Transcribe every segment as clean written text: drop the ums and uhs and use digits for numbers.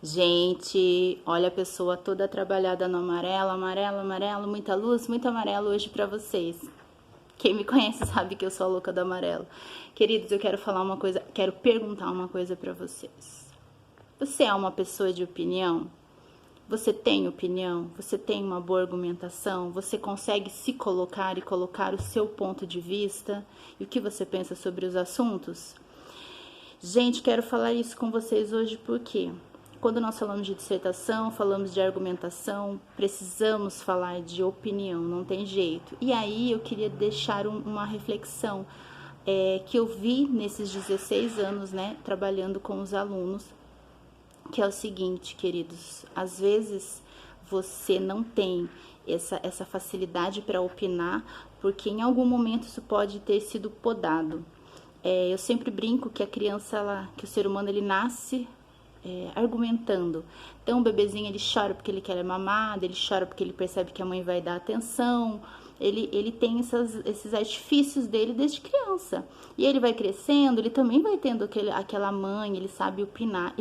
Gente, olha a pessoa toda trabalhada no amarelo, amarelo, amarelo, muita luz, muito amarelo hoje pra vocês. Quem me conhece sabe que eu sou a louca do amarelo. Queridos, eu quero falar uma coisa, quero perguntar uma coisa pra vocês. Você é uma pessoa de opinião? Você tem opinião? Você tem uma boa argumentação? Você consegue se colocar e colocar o seu ponto de vista? E o que você pensa sobre os assuntos? Gente, quero falar isso com vocês hoje porque quando nós falamos de dissertação, falamos de argumentação, precisamos falar de opinião, não tem jeito. E aí eu queria deixar uma reflexão que eu vi nesses 16 anos, né, trabalhando com os alunos, que é o seguinte, queridos, às vezes você não tem essa facilidade para opinar, porque em algum momento isso pode ter sido podado. Eu sempre brinco que a criança, que o ser humano, ele nasce argumentando. Então o bebezinho, ele chora porque ele quer mamar, ele chora porque ele percebe que a mãe vai dar atenção, ele tem esses artifícios dele desde criança. E ele vai crescendo, ele também vai tendo aquela mãe, ele sabe opinar,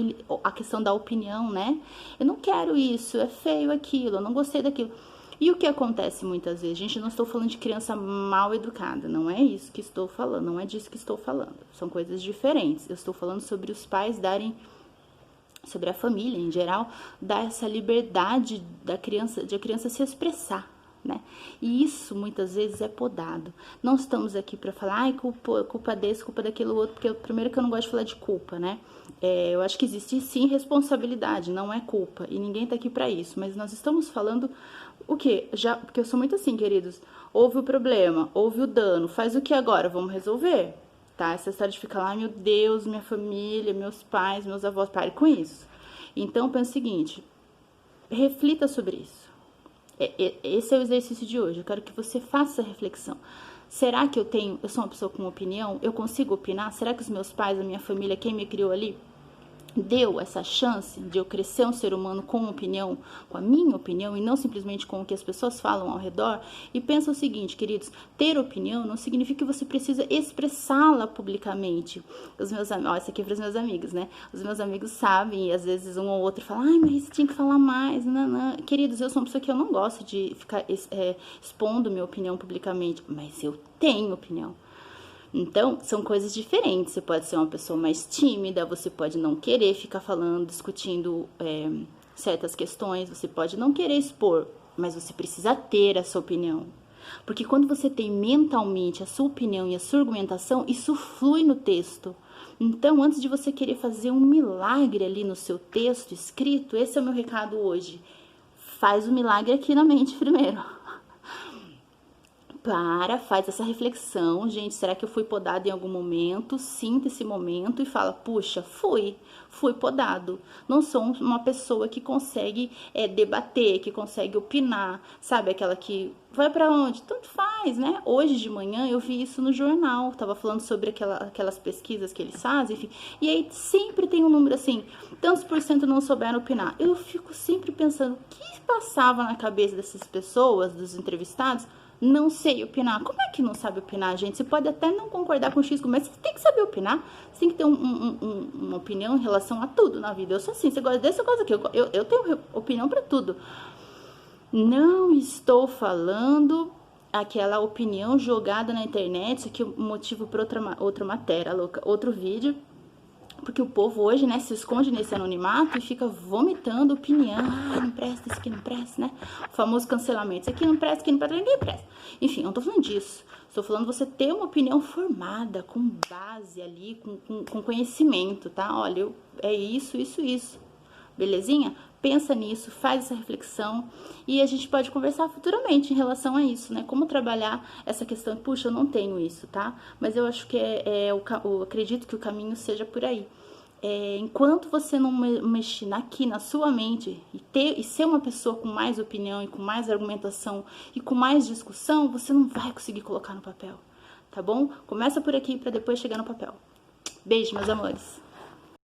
a questão da opinião, né? Eu não quero isso, é feio aquilo, eu não gostei daquilo. E o que acontece muitas vezes? Gente, eu não estou falando de criança mal educada, não é isso que estou falando, não é disso que estou falando. São coisas diferentes. Eu estou falando sobre os pais darem, sobre a família em geral, dar essa liberdade de a criança se expressar, né? E isso muitas vezes é podado. Não estamos aqui para falar, ai, culpa desse, culpa daquilo outro, porque primeiro que eu não gosto de falar de culpa, né? Eu acho que existe sim responsabilidade, não é culpa, e ninguém tá aqui para isso, mas nós estamos falando o quê? Porque eu sou muito assim, queridos. Houve o problema, houve o dano, faz o que agora? Vamos resolver? Tá? Essa história de ficar lá, ai meu Deus, minha família, meus pais, meus avós, pare com isso. Então, pensa o seguinte, reflita sobre isso. Esse é o exercício de hoje, eu quero que você faça essa reflexão. Será que eu sou uma pessoa com opinião? Eu consigo opinar? Será que os meus pais, a minha família, quem me criou ali, deu essa chance de eu crescer um ser humano com uma opinião, com a minha opinião, e não simplesmente com o que as pessoas falam ao redor? E pensa o seguinte, queridos, ter opinião não significa que você precisa expressá-la publicamente. Os meus amigos, isso aqui é para os meus amigos, né? Os meus amigos sabem, e às vezes um ou outro fala, ai, mas você tinha que falar mais, não. Queridos, eu sou uma pessoa que eu não gosto de ficar expondo minha opinião publicamente, mas eu tenho opinião. Então, são coisas diferentes. Você pode ser uma pessoa mais tímida, você pode não querer ficar falando, discutindo certas questões, você pode não querer expor, mas você precisa ter a sua opinião. Porque quando você tem mentalmente a sua opinião e a sua argumentação, isso flui no texto. Então, antes de você querer fazer um milagre ali no seu texto escrito, esse é o meu recado hoje. Faz o milagre aqui na mente primeiro. Faz essa reflexão, gente, será que eu fui podado em algum momento? Sinta esse momento e fala, puxa, fui podado. Não sou uma pessoa que consegue debater, que consegue opinar, sabe? Aquela que vai pra onde? Tanto faz, né? Hoje de manhã eu vi isso no jornal, tava falando sobre aquelas pesquisas que eles fazem, enfim. E aí sempre tem um número assim, tantos por cento não souberam opinar. Eu fico sempre pensando, o que passava na cabeça dessas pessoas, dos entrevistados? Não sei opinar. Como é que não sabe opinar, gente? Você pode até não concordar com X, mas você tem que saber opinar. Você tem que ter uma opinião em relação a tudo na vida. Eu sou assim, você gosta desse, eu gosto daquilo. Eu tenho opinião pra tudo. Não estou falando aquela opinião jogada na internet, isso aqui é motivo para outra matéria, louca, outro vídeo. Porque o povo hoje, né, se esconde nesse anonimato e fica vomitando opinião. Ah, não presta, isso aqui não presta, né? O famoso cancelamento. Isso aqui não presta, isso aqui não presta, ninguém presta. Enfim, eu não tô falando disso. Estou falando você ter uma opinião formada, com base ali, com conhecimento, tá? Olha, é isso. Belezinha? Pensa nisso, faz essa reflexão e a gente pode conversar futuramente em relação a isso, né? Como trabalhar essa questão, puxa, eu não tenho isso, tá? Mas eu acho que eu acredito que o caminho seja por aí. Enquanto você não mexer aqui na sua mente e ser uma pessoa com mais opinião e com mais argumentação e com mais discussão, você não vai conseguir colocar no papel, tá bom? Começa por aqui para depois chegar no papel. Beijo, meus amores!